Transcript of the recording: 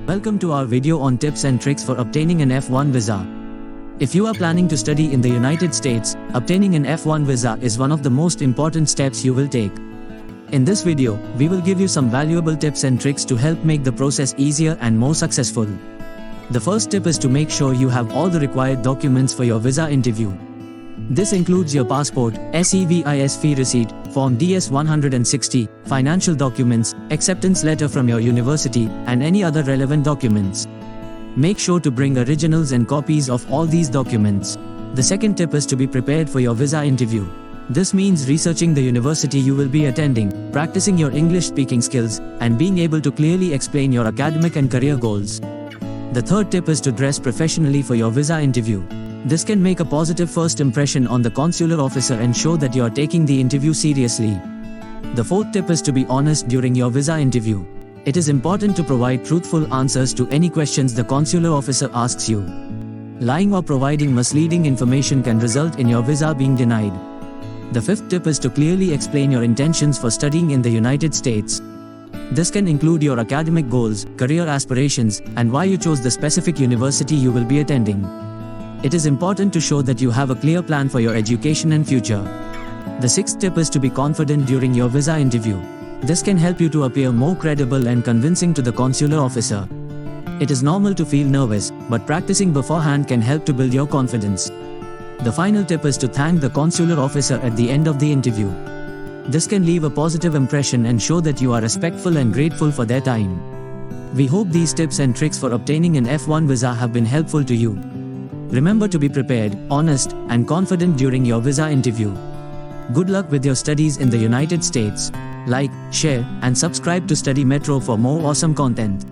Welcome to our video on tips and tricks for obtaining an F1 visa. If you are planning to study in the United States, obtaining an F1 visa is one of the most important steps you will take. In this video, we will give you some valuable tips and tricks to help make the process easier and more successful. The first tip is to make sure you have all the required documents for your visa interview. This includes your passport, SEVIS fee receipt, Form DS-160, financial documents, acceptance letter from your university, and any other relevant documents. Make sure to bring originals and copies of all these documents. The second tip is to be prepared for your visa interview. This means researching the university you will be attending, practicing your English speaking skills, and being able to clearly explain your academic and career goals. The third tip is to dress professionally for your visa interview. This can make a positive first impression on the consular officer and show that you are taking the interview seriously. The fourth tip is to be honest during your visa interview. It is important to provide truthful answers to any questions the consular officer asks you. Lying or providing misleading information can result in your visa being denied. The fifth tip is to clearly explain your intentions for studying in the United States. This can include your academic goals, career aspirations, and why you chose the specific university you will be attending. It is important to show that you have a clear plan for your education and future. The sixth tip is to be confident during your visa interview. This can help you to appear more credible and convincing to the consular officer. It is normal to feel nervous, but practicing beforehand can help to build your confidence. The final tip is to thank the consular officer at the end of the interview. This can leave a positive impression and show that you are respectful and grateful for their time. We hope these tips and tricks for obtaining an F1 visa have been helpful to you. Remember to be prepared, honest, and confident during your visa interview. Good luck with your studies in the United States. Like, share, and subscribe to Study Metro for more awesome content.